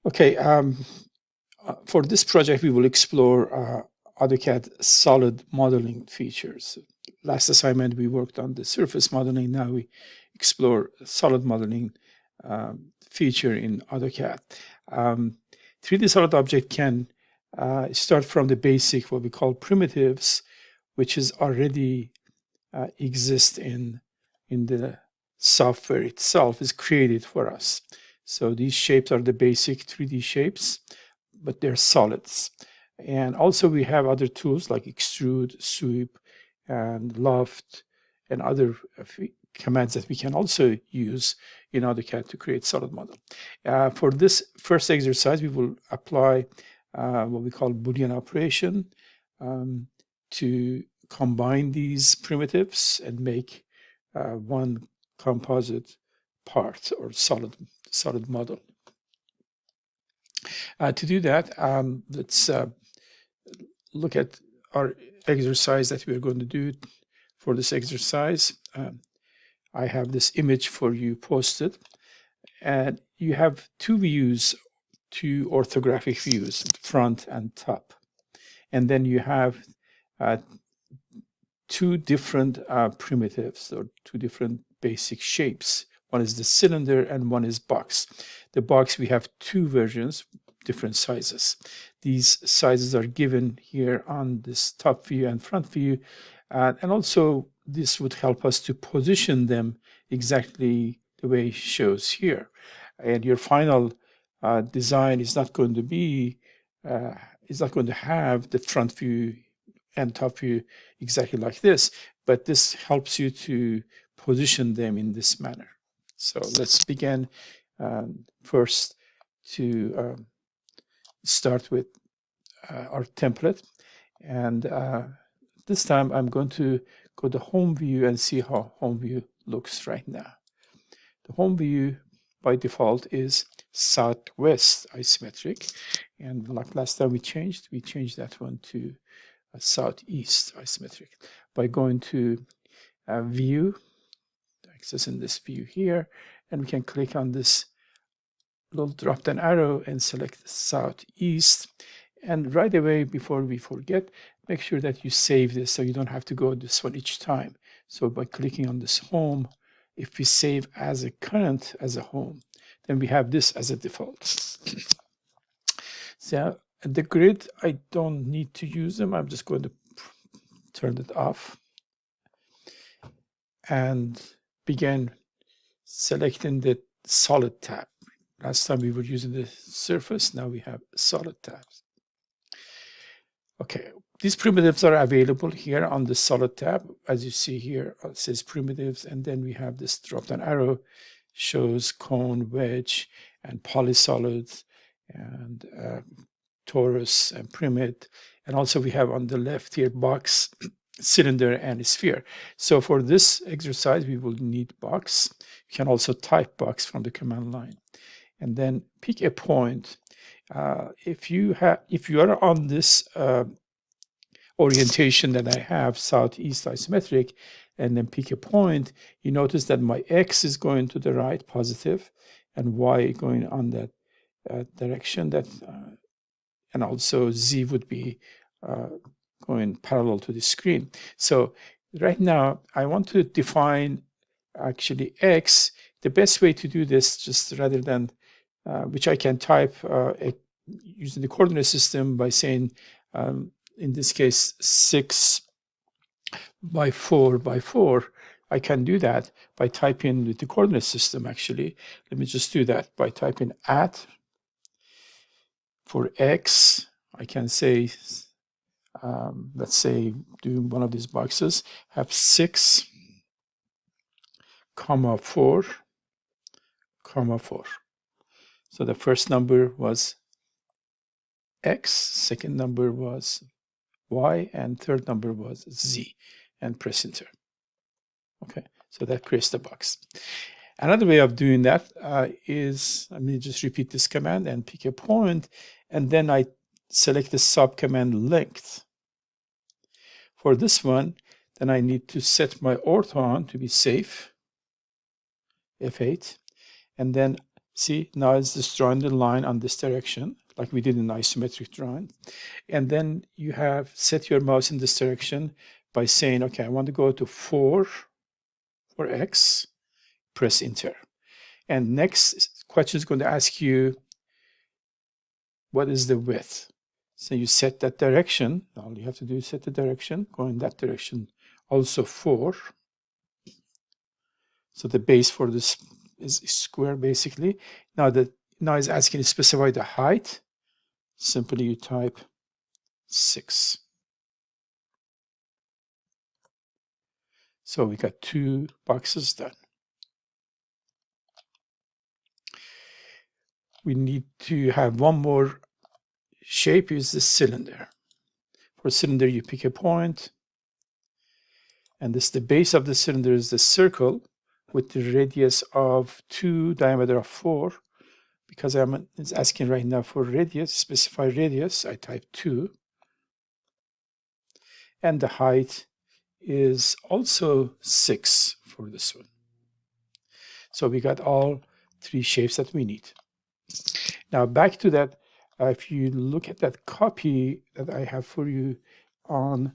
Okay, for this project, we will explore AutoCAD solid modeling features. Last assignment, we worked on the surface modeling. Now we explore solid modeling feature in AutoCAD. 3D solid object can start from the basic, what we call primitives, which is already exist in the software itself, is created for us. So these shapes are the basic 3D shapes, but they're solids. And also we have other tools like extrude, sweep, and loft, and other commands that we can also use in AutoCAD to create solid model. For this first exercise, we will apply what we call Boolean operation to combine these primitives and make one composite part or solid model. To do that, let's look at our exercise that we're going to do. For this exercise, I have this image for you posted, and you have two views, two orthographic views, front and top. And then you have two different primitives, or two different basic shapes. One is the cylinder and one is box. The box, we have two versions, different sizes. These sizes are given here on this top view and front view. And also, this would help us to position them exactly the way it shows here. And your final design is not going to be, is not going to have the front view and top view exactly like this, but this helps you to position them in this manner. So let's begin first to start with our template. And this time I'm going to go to home view and see how home view looks right now. The home view by default is southwest isometric. And like last time we changed that one to southeast isometric by going to view, accessing this view here, and we can click on this little drop down arrow and select southeast. And right away, before we forget, make sure that you save this so you don't have to go this one each time. So by clicking on this home, if we save as a current as a home, then we have this as a default. So the grid, I don't need to use them. I'm just going to turn it off and begin selecting the solid tab. Last time we were using the surface, now we have solid tabs. Okay, these primitives are available here on the solid tab. As you see here, it says primitives, and then we have this drop-down arrow, shows cone, wedge, and polysolids, and torus and primit. And also we have on the left here box, cylinder, and sphere. So for this exercise, we will need box. You can also type box from the command line. And then pick a point. If you are on this orientation that I have, southeast isometric, and then pick a point, you notice that my X is going to the right, positive, and Y going on that direction. That and also Z would be going parallel to the screen. So right now, I want to define actually X. The best way to do this, just rather than which I can type using the coordinate system by saying, in this case, 6 by 4 by 4. I can do that by typing with the coordinate system, actually. Let me just do that by typing at. For X, I can say, let's say, do one of these boxes, have 6, comma 4, comma 4. So the first number was X, second number was Y, and third number was Z, and press enter. Okay, so that creates the box. Another way of doing that is, let me just repeat this command and pick a point, and then I select the subcommand length. For this one, then I need to set my ortho on to be safe, F8, and then See, now it's just drawing the line on this direction, like we did in isometric drawing. And then you have set your mouse in this direction by saying, okay, I want to go to 4 for X, press enter. And next question is going to ask you, what is the width? So you set that direction. All you have to do is set the direction, go in that direction, also 4. So the base for this is square basically. Now it's asking to specify the height. Simply you type 6. So we got 2 boxes done. We need to have one more shape, is the cylinder. For cylinder, you pick a point, and this the base of the cylinder is the circle with the radius of 2, diameter of 4. Because it's asking right now for radius, specify radius, I type 2. And the height is also 6 for this one. So we got all 3 shapes that we need. Now back to that, if you look at that copy that I have for you on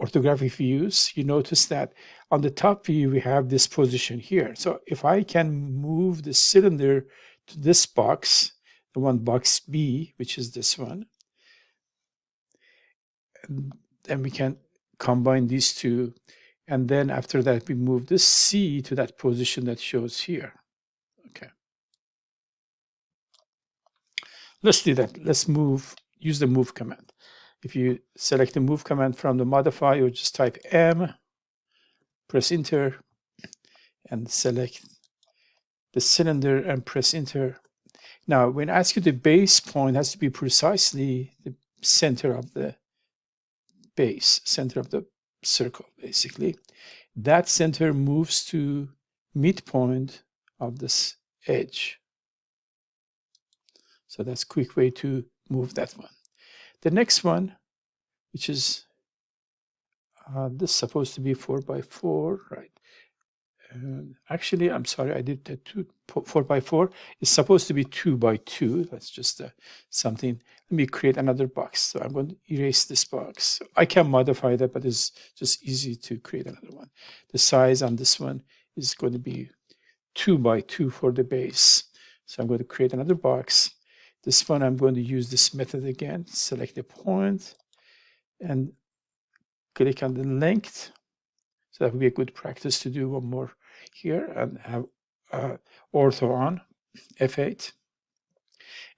orthographic views, you notice that on the top view we have this position here. So if I can move the cylinder to this box, the one box B, which is this one, then we can combine these two, and then after that we move this C to that position that shows here. Okay, let's do that. Let's use the move command. If you select the move command from the modifier, you just type M, press enter, and select the cylinder and press enter. Now when I ask you, the base point has to be precisely the center of the base, center of the circle basically. That center moves to midpoint of this edge. So that's a quick way to move that one. The next one, which is this is supposed to be 4x4, right? Actually, I'm sorry, I did the 4x4. It's supposed to be 2x2. That's just something. Let me create another box. So I'm going to erase this box. I can modify that, but it's just easy to create another one. The size on this one is going to be 2x2 for the base. So I'm going to create another box. This one, I'm going to use this method again. Select the point and click on the length. So that would be a good practice to do one more here, and have ortho on F8.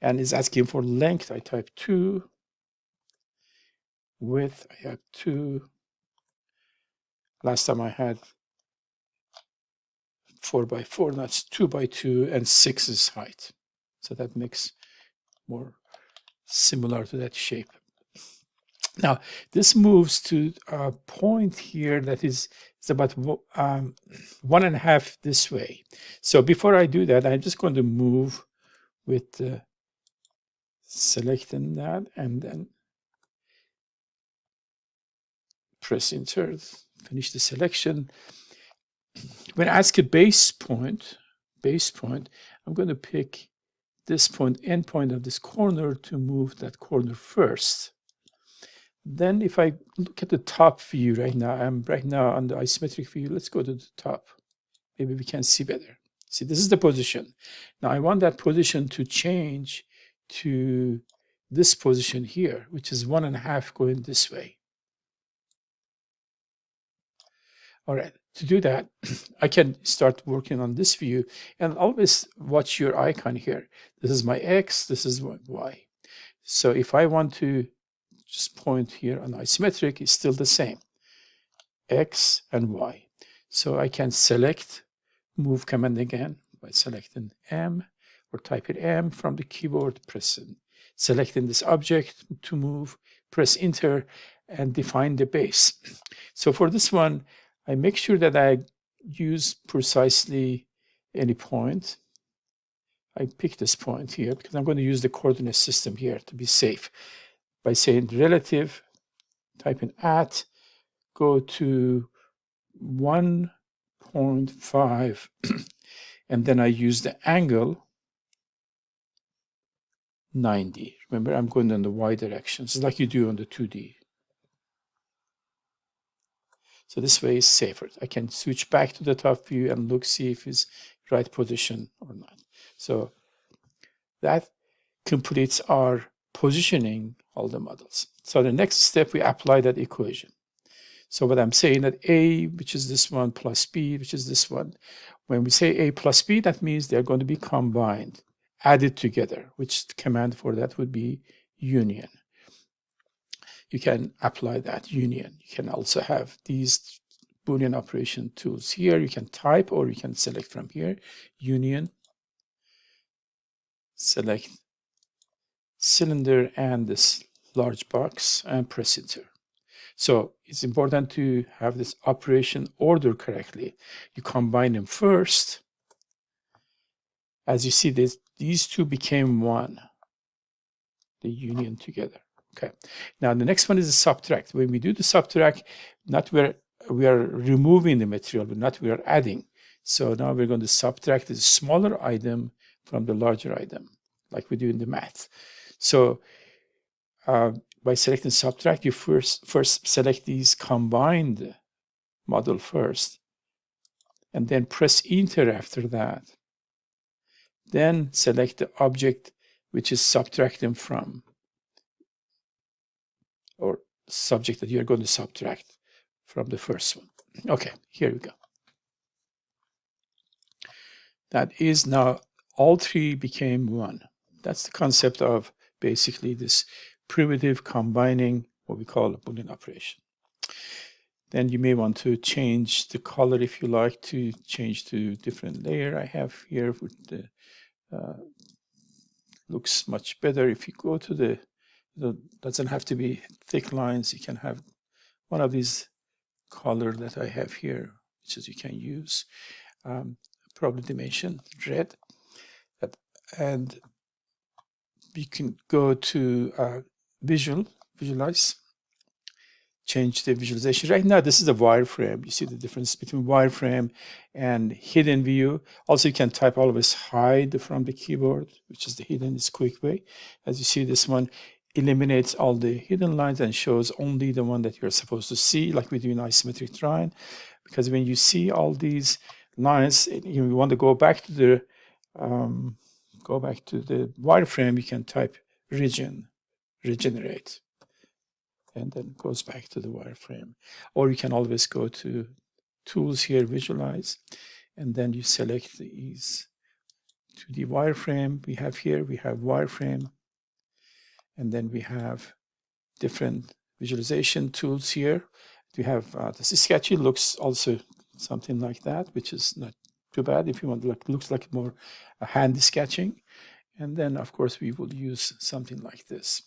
And it's asking for length. I type 2. Width, I have 2. Last time I had 4x4, that's 2x2, and 6 is height. So that makes more similar to that shape. Now, this moves to a point here that is about 1.5 this way. So before I do that, I'm just going to move with selecting that and then press enter, finish the selection. When I ask a base point, I'm going to pick this point, end point of this corner, to move that corner first. Then if I look at the top view right now, I'm right now on the isometric view. Let's go to the top. Maybe we can see better. See, this is the position. Now I want that position to change to this position here, which is 1.5 going this way. All right, to do that, I can start working on this view, and always watch your icon here. This is my X, this is my Y. So if I want to just point here on isometric, is still the same, X and Y. So I can select move command again by selecting M, or typing M from the keyboard, pressing, selecting this object to move, press enter, and define the base. So for this one, I make sure that I use precisely any point. I pick this point here because I'm going to use the coordinate system here to be safe. By saying relative, typing at, go to 1.5 and then I use the angle 90. Remember, I'm going in the y direction. It's like you do on the 2D. So this way is safer. I can switch back to the top view and look, see if it's right position or not. So that completes our positioning all the models. So the next step, we apply that equation. So what I'm saying that A, which is this one, plus B, which is this one, when we say A plus B, that means they're going to be combined, added together, which the command for that would be union. You can apply that union. You can also have these Boolean operation tools here. You can type or you can select from here, union, select cylinder and this large box and press enter. So it's important to have this operation ordered correctly. You combine them first. As you see, these two became one, the union together. Okay. Now the next one is the subtract. When we do the subtract, not where we are removing the material, but not we are adding. So now we're going to subtract the smaller item from the larger item, like we do in the math. So by selecting subtract, you first select these combined model first, and then press enter after that. Then select the object which is subtracting from, or subject that you're going to subtract from the first one. Okay, here we go. That is now all three became one. That's the concept of basically this primitive combining what we call a Boolean operation. Then you may want to change the color if you like to change to different layer. I have here with the looks much better. If you go to the doesn't have to be thick lines. You can have one of these color that I have here, which is you can use. Probably dimension red, and you can go to visualize, change the visualization. Right now, this is a wireframe. You see the difference between wireframe and hidden view. Also, you can type always hide from the keyboard, which is the hidden is quick way. As you see, this one eliminates all the hidden lines and shows only the one that you're supposed to see, like we do in isometric drawing. Because when you see all these lines, you want to go back to the wireframe, you can type regenerate, and then goes back to the wireframe. Or you can always go to tools here, visualize, and then you select these to the wireframe. We have here, we have wireframe, and then we have different visualization tools here. We have this sketchy looks also something like that, which is not too bad if you want, like looks like more hand sketching. And then of course we will use something like this.